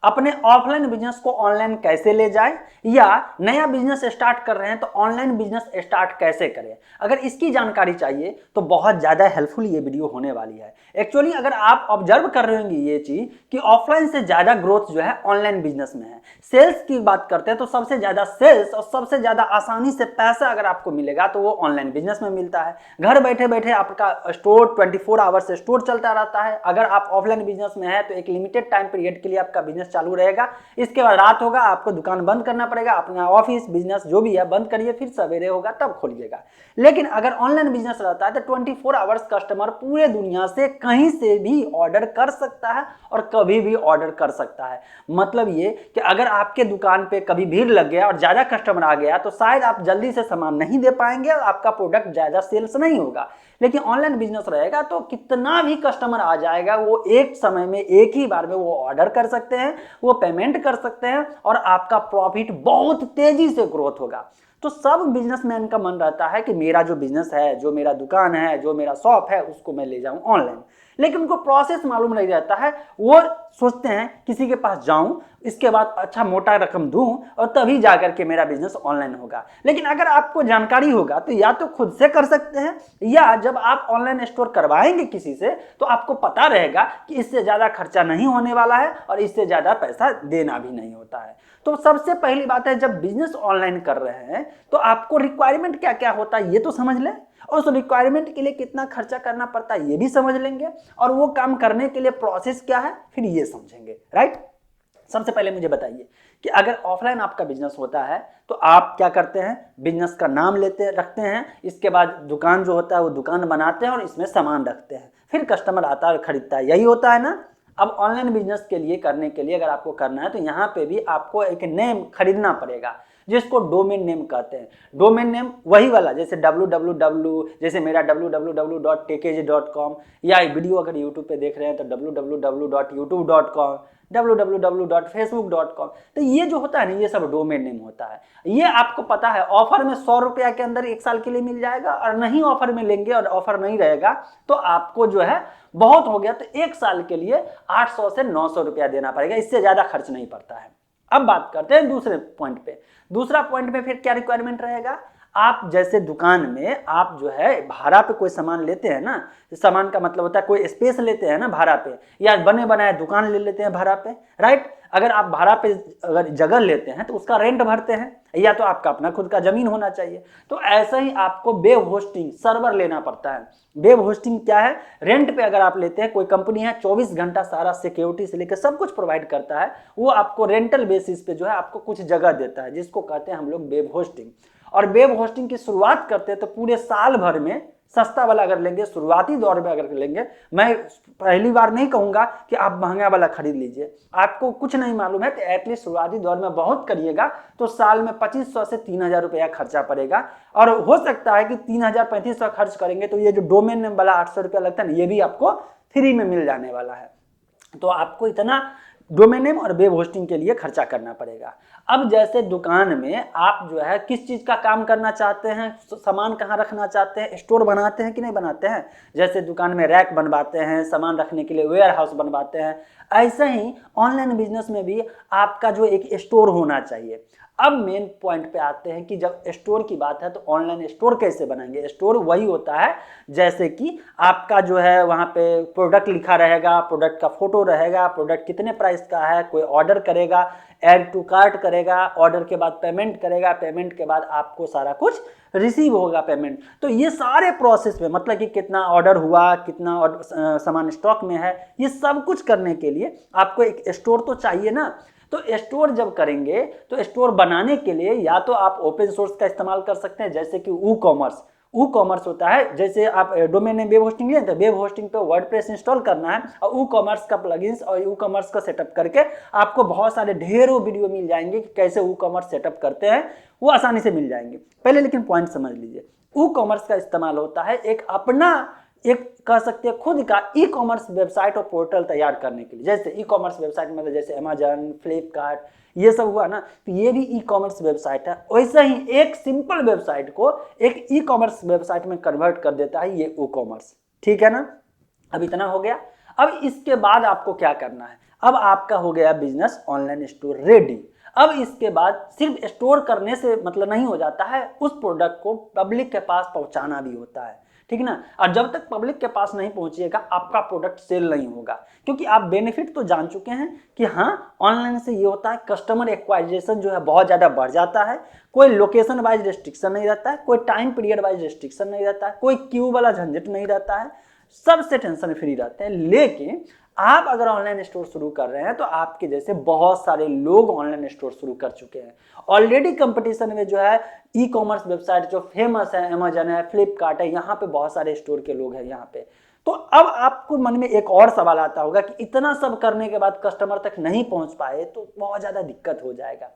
अपने offline business को online कैसे ले जाए, या नया बिजनेस स्टार्ट कर रहे हैं तो ऑनलाइन बिजनेस स्टार्ट कैसे करें। अगर इसकी जानकारी चाहिए तो बहुत ज़्यादा हेल्पफुल ये वीडियो होने वाली है। एक्चुअली अगर आप ऑब्जर्व कर रहे होंगे ये चीज़ कि ऑफलाइन से ज़्यादा ग्रोथ जो है ऑनलाइन बिजनेस में है। सेल्स की बात करते हैं तो सबसे ज़्यादा सेल्स और सबसे ज़्यादा आसानी से पैसा अगर आपको मिलेगा तो वो ऑनलाइन बिजनेस में मिलता है। घर बैठे बैठे आपका स्टोर 24 आवर्स से स्टोर चलता रहता है। अगर आप ऑफलाइन बिजनेस में है तो एक लिमिटेड टाइम पीरियड के लिए आपका बिजनेस चालू रहेगा, इसके बाद रात होगा आपको दुकान बंद करना पड़ेगा, अपना ऑफिस बिजनेस जो भी है बंद करिए, फिर सवेरे होगा तब खोलिएगा। लेकिन अगर ऑनलाइन बिजनेस रहता है तो 24 आवर्स कस्टमर पूरे दुनिया से कहीं से भी ऑर्डर कर सकता है और कभी भी ऑर्डर कर सकता है। मतलब ये कि अगर आपके दुकान पे कभी भीड़ लग गया और ज्यादा कस्टमर आ गया तो शायद आप जल्दी से सामान नहीं दे पाएंगे और आपका प्रोडक्ट ज्यादा सेल्स नहीं होगा। लेकिन ऑनलाइन बिजनेस रहेगा तो कितना भी कस्टमर आ जाएगा वो एक समय में एक ही बार में वो ऑर्डर कर सकते हैं, वो पेमेंट कर सकते हैं और आपका प्रॉफिट बहुत तेजी से ग्रोथ होगा। तो सब बिजनेसमैन का मन रहता है कि मेरा जो बिजनेस है, जो मेरा दुकान है, जो मेरा शॉप है उसको मैं ले जाऊं ऑनलाइन। लेकिन उनको प्रोसेस मालूम नहीं रहता है। वो सोचते हैं किसी के पास जाऊं, इसके बाद अच्छा मोटा रकम दूं और तभी जाकर के मेरा बिजनेस ऑनलाइन होगा। लेकिन अगर आपको जानकारी होगा तो या तो खुद से कर सकते हैं, या जब आप ऑनलाइन स्टोर करवाएंगे किसी से तो आपको पता रहेगा कि इससे ज़्यादा खर्चा नहीं होने वाला है और इससे ज़्यादा पैसा देना भी नहीं होता है। तो सबसे पहली बात है, जब बिजनेस ऑनलाइन कर रहे हैं तो आपको रिक्वायरमेंट क्या क्या होता है ये तो समझ लें, और उस रिक्वायरमेंट के लिए कितना खर्चा करना पड़ता है ये भी समझ लेंगे, और वो काम करने के लिए प्रोसेस क्या है फिर ये समझेंगे। राइट। सबसे पहले मुझे बताइए कि अगर ऑफलाइन आपका बिजनेस होता है तो आप क्या करते हैं, बिजनेस का नाम रखते हैं, इसके बाद दुकान जो होता है वो दुकान बनाते हैं और इसमें सामान रखते हैं, फिर कस्टमर आता है और खरीदता है, यही होता है ना। अब ऑनलाइन बिजनेस के लिए करने के लिए अगर आपको करना है तो यहाँ पे भी आपको एक नेम खरीदना पड़ेगा जिसको डोमेन नेम कहते हैं। डोमेन नेम वही वाला जैसे www, जैसे मेरा www.tkg.com, या वीडियो अगर यूट्यूब पे देख रहे हैं तो www.youtube.com, www.facebook.com। तो ये जो होता है ना ये सब डोमेन नेम होता है। ये आपको पता है ऑफर में 100 रुपया के अंदर 1 साल के लिए मिल जाएगा, और नहीं ऑफर में लेंगे और ऑफर नहीं रहेगा तो आपको जो है बहुत हो गया तो 1 साल के लिए 800 से 900 रुपया देना पड़ेगा, इससे ज्यादा खर्च नहीं पड़ता है। अब बात करते हैं दूसरे पॉइंट पे। दूसरा पॉइंट पे फिर क्या रिक्वायरमेंट रहेगा, आप जैसे दुकान में आप जो है भाड़ा पे कोई सामान लेते हैं ना, सामान का मतलब होता है कोई स्पेस लेते हैं ना भाड़ा पे, या बने बनाए दुकान ले लेते हैं भाड़ा पे। राइट। अगर आप भाड़ा पे अगर जगह लेते हैं तो उसका रेंट भरते हैं, या तो आपका अपना खुद का जमीन होना चाहिए। तो ऐसे ही आपको वेब होस्टिंग सर्वर लेना पड़ता है। वेब होस्टिंग क्या है, रेंट पे अगर आप लेते हैं, कोई कंपनी है 24 घंटा सारा सिक्योरिटी से लेकर सब कुछ प्रोवाइड करता है, वो आपको रेंटल बेसिस पे जो है आपको कुछ जगह देता है, जिसको कहते हैं हम लोग वेब होस्टिंग। और वेब होस्टिंग की शुरुआत करते हैं तो पूरे साल भर में सस्ता वाला अगर लेंगे, शुरुआती दौर में अगर लेंगे, मैं पहली बार नहीं कहूंगा कि आप महंगा वाला खरीद लीजिए, आपको कुछ नहीं मालूम है तो एटलीस्ट शुरुआती दौर में बहुत करिएगा तो साल में 2500 से 3000 रुपया खर्चा पड़ेगा। और हो सकता है कि 3000 3500 खर्च करेंगे तो ये जो डोमेन नेम वाला 800 रुपया लगता है ना, ये भी आपको फ्री में मिल जाने वाला है। तो आपको इतना डोमेन नेम और वेब होस्टिंग के लिए खर्चा करना पड़ेगा। अब जैसे दुकान में आप जो है किस चीज़ का काम करना चाहते हैं, सामान कहाँ रखना चाहते हैं, स्टोर बनाते हैं कि नहीं बनाते हैं, जैसे दुकान में रैक बनवाते हैं, सामान रखने के लिए वेयर हाउस बनवाते हैं, ऐसे ही ऑनलाइन बिजनेस में भी आपका जो एक स्टोर होना चाहिए। अब मेन पॉइंट पे आते हैं कि जब स्टोर की बात है तो ऑनलाइन स्टोर कैसे बनाएंगे। स्टोर वही होता है जैसे कि आपका जो है वहाँ पे प्रोडक्ट लिखा रहेगा, प्रोडक्ट का फोटो रहेगा, प्रोडक्ट कितने प्राइस का है, कोई ऑर्डर करेगा, ऐड टू कार्ट करेगा, ऑर्डर के बाद पेमेंट करेगा, पेमेंट के बाद आपको सारा कुछ रिसीव होगा पेमेंट। तो ये सारे प्रोसेस में मतलब कि कितना ऑर्डर हुआ, कितना सामान स्टॉक में है, ये सब कुछ करने के लिए आपको एक स्टोर तो चाहिए ना। तो स्टोर जब करेंगे तो स्टोर बनाने के लिए या तो आप ओपन सोर्स का इस्तेमाल कर सकते हैं, जैसे कि ई कॉमर्स होता है। जैसे आप डोमेन नेम वेब होस्टिंग लें तो वेब होस्टिंग पे वर्डप्रेस इंस्टॉल करना है और ई कॉमर्स का प्लगइन्स और ई कॉमर्स का सेटअप करके आपको बहुत सारे ढेरों वीडियो मिल जाएंगे कि कैसे ई कॉमर्स सेटअप करते हैं, वो आसानी से मिल जाएंगे। पहले लेकिन पॉइंट समझ लीजिए, ई कॉमर्स का इस्तेमाल होता है एक अपना एक कह सकते हैं खुद का ई कॉमर्स वेबसाइट और पोर्टल तैयार करने के लिए। जैसे ई कॉमर्स वेबसाइट मतलब जैसे अमेजन, फ्लिपकार्ट, ये सब हुआ ना, तो ये भी ई कॉमर्स वेबसाइट है। वैसे ही एक सिंपल वेबसाइट को एक ई कॉमर्स वेबसाइट में कन्वर्ट कर देता है ये ई कॉमर्स। ठीक है ना। अब इतना हो गया। अब इसके बाद आपको क्या करना है, अब आपका हो गया बिजनेस ऑनलाइन स्टोर रेडी। अब इसके बाद सिर्फ स्टोर करने से मतलब नहीं हो जाता है, उस प्रोडक्ट को पब्लिक के पास पहुंचाना भी होता है, ठीक ना। और जब तक पब्लिक के पास नहीं पहुंचेगा आपका प्रोडक्ट सेल नहीं होगा, क्योंकि आप बेनिफिट तो जान चुके हैं कि हाँ ऑनलाइन से ये होता है कस्टमर एक्वाइजेशन जो है बहुत ज़्यादा बढ़ जाता है, कोई लोकेशन वाइज रिस्ट्रिक्शन नहीं रहता है, कोई टाइम पीरियड वाइज रिस्ट्रिक्शन नहीं रहता है, कोई क्यू वाला झंझट नहीं रहता है, सबसे टेंशन फ्री रहते हैं। लेकिन आप अगर ऑनलाइन स्टोर शुरू कर रहे हैं तो आपके जैसे बहुत सारे लोग ऑनलाइन स्टोर शुरू कर चुके हैं ऑलरेडी। कंपटीशन में जो है ई कॉमर्स वेबसाइट जो फेमस है, अमेजन है, फ्लिपकार्ट है, यहाँ पे बहुत सारे स्टोर के लोग हैं यहाँ पे। तो अब आपको मन में एक और सवाल आता होगा कि इतना सब करने के बाद कस्टमर तक नहीं पहुंच पाए तो बहुत ज्यादा दिक्कत हो जाएगा।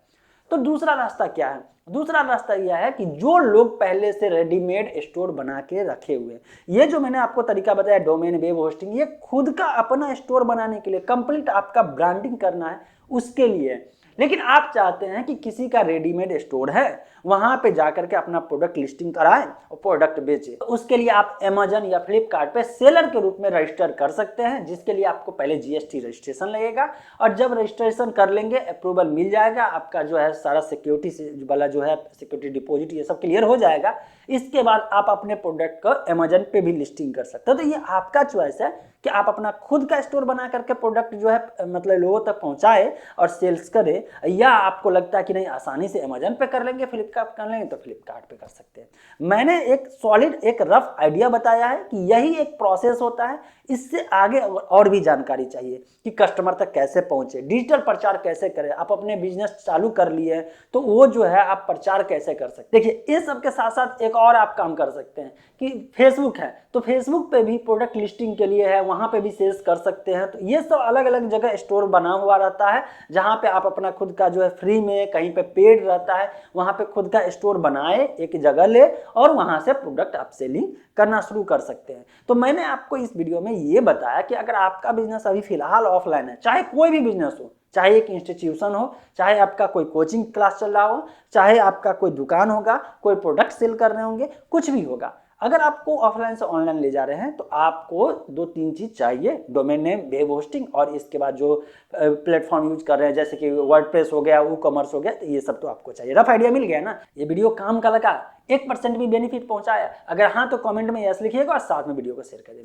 तो दूसरा रास्ता क्या है? दूसरा रास्ता यह है कि जो लोग पहले से रेडीमेड स्टोर बना के रखे हुए, ये जो मैंने आपको तरीका बताया डोमेन वेब होस्टिंग, ये खुद का अपना स्टोर बनाने के लिए, कंप्लीट आपका ब्रांडिंग करना है उसके लिए। लेकिन आप चाहते हैं कि किसी का रेडीमेड स्टोर है, वहां पे जाकर के अपना प्रोडक्ट लिस्टिंग कराएं और प्रोडक्ट बेचें। तो उसके लिए आप अमेजन या फ्लिपकार्ट पे सेलर के रूप में रजिस्टर कर सकते हैं, जिसके लिए आपको पहले जीएसटी रजिस्ट्रेशन लगेगा। और जब रजिस्ट्रेशन कर लेंगे, अप्रूवल मिल जाएगा, आपका जो है सारा सिक्योरिटी वाला जो है सिक्योरिटी डिपॉजिट ये सब क्लियर हो जाएगा, इसके बाद आप अपने प्रोडक्ट को अमेजन पे भी लिस्टिंग कर सकते हो। तो ये आपका चॉइस है कि आप अपना खुद का स्टोर बना करके प्रोडक्ट जो है मतलब लोगों तक पहुंचाए और सेल्स करे, या आपको लगता है कि नहीं आसानी से अमेजन पे कर लेंगे, फ्लिपकार्ट कर लेंगे, तो फ्लिपकार्ट पे कर सकते हैं। मैंने एक सॉलिड एक रफ आइडिया बताया है कि यही एक प्रोसेस होता है। इससे आगे और भी जानकारी चाहिए कि कस्टमर तक कैसे पहुंचे, डिजिटल प्रचार कैसे करें। आप अपने बिजनेस चालू कर लिए तो वो जो है आप प्रचार कैसे कर सकते हैं। देखिए इस सब के साथ साथ एक और आप काम कर सकते हैं कि फेसबुक है, तो फेसबुक पे भी प्रोडक्ट लिस्टिंग के लिए है, वहां पे भी सेल्स कर सकते हैं। तो ये सब अलग अलग जगह स्टोर बना हुआ रहता है, जहां पे आप अपना खुद का जो है फ्री में, कहीं पे पेड रहता है, वहां पे खुद का स्टोर बनाए, एक जगह ले और वहां से प्रोडक्ट आप सेलिंग करना शुरू कर सकते हैं। तो मैंने आपको इस वीडियो में ये बताया कि अगर आपका बिजनेस अभी फिलहाल ऑफलाइन है, चाहे कोई भी बिजनेस हो, चाहे एक इंस्टीट्यूशन हो, चाहे आपका कोई कोचिंग क्लास चल रहा हो, चाहे आपका कोई दुकान होगा, कोई प्रोडक्ट सेल कर रहे होंगे, कुछ भी होगा, अगर आपको ऑफलाइन से ऑनलाइन ले जा रहे हैं तो आपको 2-3 चीज चाहिए, डोमेन नेम, वेब होस्टिंग, और इसके बाद जो प्लेटफॉर्म यूज कर रहे हैं जैसे कि वर्डप्रेस हो गया, ई कॉमर्स हो गया, तो ये सब तो आपको चाहिए। रफ आइडिया मिल गया ना? ये वीडियो काम का लगा, 1% भी बेनिफिट पहुंचाया? अगर हाँ तो कमेंट में यस लिखिएगा और साथ में वीडियो को शेयर कर दीजिए।